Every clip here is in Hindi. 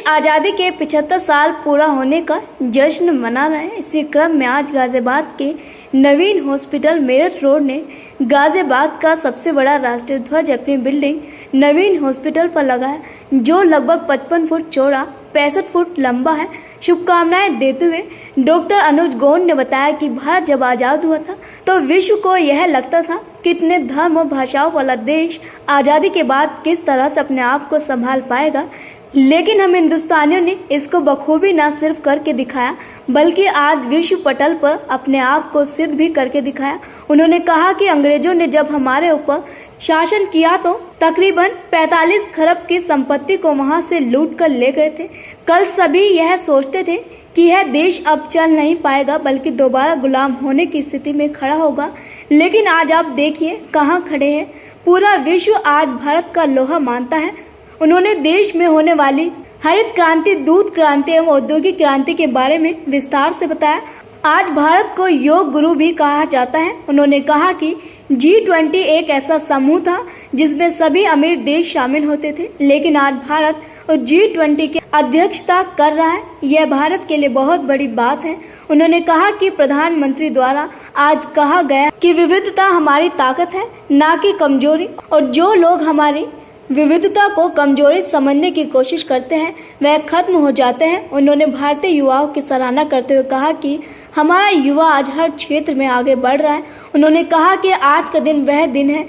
आज़ादी के 75 साल पूरा होने का जश्न मना रहे हैं। इसी क्रम में आज गाजियाबाद के नवीन हॉस्पिटल मेरठ रोड ने गाजियाबाद का सबसे बड़ा राष्ट्रीय ध्वज अपनी बिल्डिंग नवीन हॉस्पिटल पर लगाया, जो लगभग 55 फुट चौड़ा 65 फुट लंबा है। शुभकामनाएं देते हुए डॉक्टर अनुज गोंड ने बताया कि भारत जब आज़ाद हुआ था तो विश्व को यह लगता था कि इतने धर्म और भाषाओं वाला देश आज़ादी के बाद किस तरह से अपने आप को संभाल पाएगा, लेकिन हम हिंदुस्तानियों ने इसको बखूबी न सिर्फ करके दिखाया बल्कि आज विश्व पटल पर अपने आप को सिद्ध भी करके दिखाया। उन्होंने कहा कि अंग्रेजों ने जब हमारे ऊपर शासन किया तो तकरीबन 45 खरब की संपत्ति को वहां से लूट कर ले गए थे। कल सभी यह सोचते थे कि यह देश अब चल नहीं पाएगा बल्कि दोबारा गुलाम होने की स्थिति में खड़ा होगा, लेकिन आज आप देखिए कहाँ खड़े हैं। पूरा विश्व आज भारत का लोहा मानता है। उन्होंने देश में होने वाली हरित क्रांति, दूध क्रांति एवं औद्योगिक क्रांति के बारे में विस्तार से बताया। आज भारत को योग गुरु भी कहा जाता है। उन्होंने कहा कि G20 एक ऐसा समूह था जिसमें सभी अमीर देश शामिल होते थे, लेकिन आज भारत G20 की अध्यक्षता कर रहा है। यह भारत के लिए बहुत बड़ी बात है। उन्होंने कहा कि प्रधानमंत्री द्वारा आज कहा गया कि विविधता हमारी ताकत है, ना कि कमजोरी, और जो लोग हमारी विविधता को कमजोरी समझने की कोशिश करते हैं वह खत्म हो जाते हैं। उन्होंने भारतीय युवाओं की सराहना करते हुए कहा कि हमारा युवा आज हर क्षेत्र में आगे बढ़ रहा है। उन्होंने कहा कि आज का दिन वह दिन है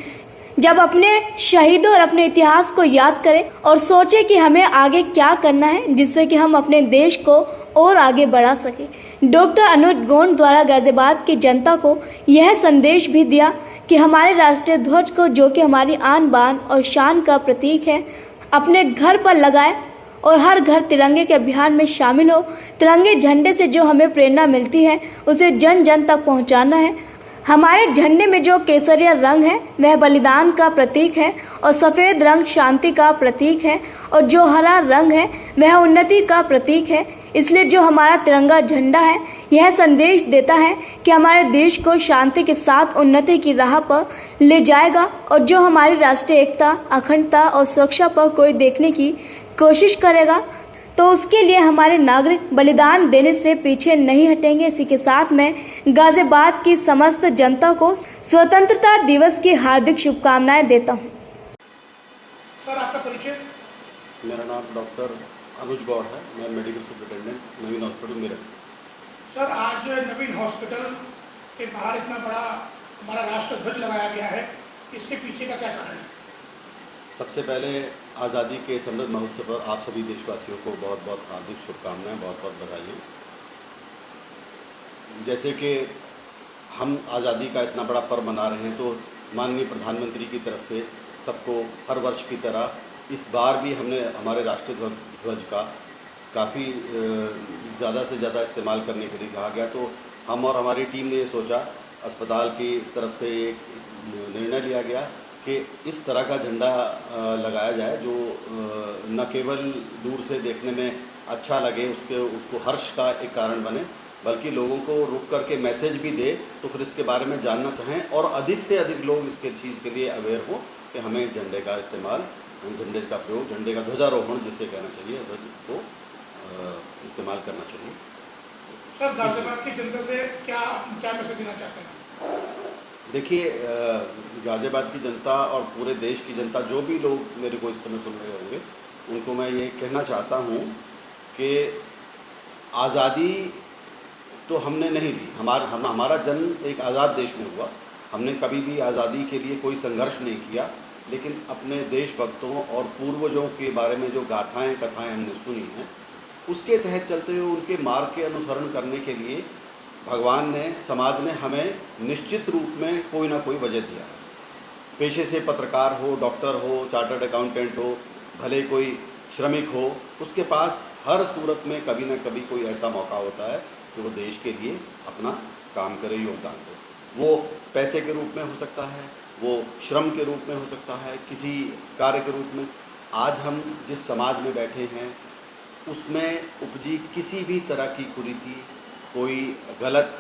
जब अपने शहीदों और अपने इतिहास को याद करें और सोचें कि हमें आगे क्या करना है जिससे कि हम अपने देश को और आगे बढ़ा सके। डॉक्टर अनुज गोंड द्वारा गाजियाबाद की जनता को यह संदेश भी दिया कि हमारे राष्ट्रीय ध्वज को, जो कि हमारी आन बान और शान का प्रतीक है, अपने घर पर लगाए और हर घर तिरंगे के अभियान में शामिल हो। तिरंगे झंडे से जो हमें प्रेरणा मिलती है उसे जन जन तक पहुंचाना है। हमारे झंडे में जो केसरिया रंग है वह बलिदान का प्रतीक है और सफ़ेद रंग शांति का प्रतीक है और जो हरा रंग है वह उन्नति का प्रतीक है। इसलिए जो हमारा तिरंगा झंडा है यह संदेश देता है कि हमारे देश को शांति के साथ उन्नति की राह पर ले जाएगा, और जो हमारी राष्ट्रीय एकता, अखंडता और सुरक्षा पर कोई देखने की कोशिश करेगा तो उसके लिए हमारे नागरिक बलिदान देने से पीछे नहीं हटेंगे। इसी के साथ मैं गाजियाबाद की समस्त जनता को स्वतंत्रता दिवस की हार्दिक शुभकामनाएं देता हूं। सर, आपका परिचय? मेरा नाम डॉक्टर अनुज गौड़ है। मैं मेडिकल सुपरिटेंडेंट नवीन हॉस्पिटल मेरठ। सर, आज नवीन हॉस्पिटल के बाहर इतना बड़ा हमारा राष्ट्र ध्वज लगाया गया है, इसके पीछे का क्या कारण है? सबसे पहले आज़ादी के अमृत महोत्सव पर आप सभी देशवासियों को बहुत बहुत हार्दिक शुभकामनाएं, बहुत बहुत बधाई। जैसे कि हम आज़ादी का इतना बड़ा पर्व मना रहे हैं तो माननीय प्रधानमंत्री की तरफ से सबको हर वर्ष की तरह इस बार भी हमने हमारे राष्ट्रीय ध्वज का काफ़ी ज़्यादा से ज़्यादा इस्तेमाल करने के लिए कहा गया। तो हम और हमारी टीम ने ये सोचा, अस्पताल की तरफ से एक निर्णय लिया गया कि इस तरह का झंडा लगाया जाए जो न केवल दूर से देखने में अच्छा लगे, उसको हर्ष का एक कारण बने, बल्कि लोगों को रुक करके मैसेज भी दे तो फिर इसके बारे में जानना चाहें और अधिक से अधिक लोग इसके चीज़ के लिए अवेयर हो कि हमें झंडे का इस्तेमाल, झंडे का प्रयोग, झंडे का ध्वजारोहण जिसे कहना चाहिए, ध्वज को इस्तेमाल करना चाहिए। सर, गाजियाबाद की जनता से क्या मैसेज देना चाहते हैं? देखिए, गाजियाबाद की जनता और पूरे देश की जनता, जो भी लोग मेरे को इस समय सुन रहे होंगे, उनको मैं ये कहना चाहता हूँ कि आज़ादी तो हमने नहीं ली। हमारा जन्म एक आज़ाद देश में हुआ। हमने कभी भी आज़ादी के लिए कोई संघर्ष नहीं किया, लेकिन अपने देशभक्तों और पूर्वजों के बारे में जो गाथाएं कथाएं हमने सुनी हैं उसके तहत चलते हुए उनके मार्ग के अनुसरण करने के लिए भगवान ने, समाज ने हमें निश्चित रूप में कोई ना कोई वजह दिया है। पेशे से पत्रकार हो, डॉक्टर हो, चार्टर्ड अकाउंटेंट हो, भले कोई श्रमिक हो, उसके पास हर सूरत में कभी ना कभी कोई ऐसा मौका होता है कि वो देश के लिए अपना काम करे, योगदान दे। वो पैसे के रूप में हो सकता है, वो श्रम के रूप में हो सकता है, किसी कार्य के रूप में। आज हम जिस समाज में बैठे हैं उसमें उपजी किसी भी तरह की कुरीति, कोई गलत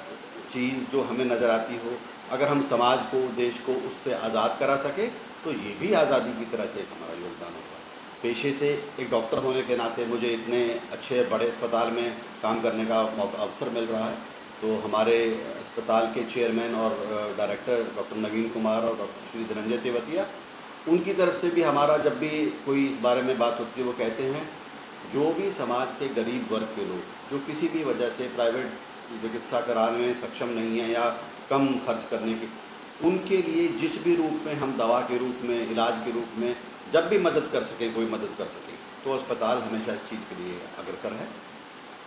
चीज़ जो हमें नज़र आती हो, अगर हम समाज को, देश को उससे आज़ाद करा सके तो ये भी आज़ादी की तरह से एक हमारा योगदान होगा। पेशे से एक डॉक्टर होने के नाते मुझे इतने अच्छे बड़े अस्पताल में काम करने का अवसर मिल रहा है, तो हमारे अस्पताल के चेयरमैन और डायरेक्टर डॉक्टर नवीन कुमार और डॉक्टर श्री धनंजय तेवतिया, उनकी तरफ से भी हमारा जब भी कोई इस बारे में बात होती है वो कहते हैं जो भी समाज के गरीब वर्ग के लोग जो किसी भी वजह से प्राइवेट चिकित्सा कराने में सक्षम नहीं है या कम खर्च करने के, उनके लिए जिस भी रूप में हम दवा के रूप में, इलाज के रूप में जब भी मदद कर सकें, कोई मदद कर सके, तो अस्पताल हमेशा इस चीज़ के लिए अग्रसर है।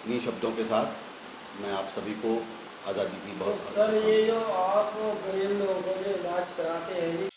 इन्हीं शब्दों के साथ मैं आप सभी को आज़ादी की बहुत सर, ये जो आप गरीब लोगों को जो इलाज कराते हैं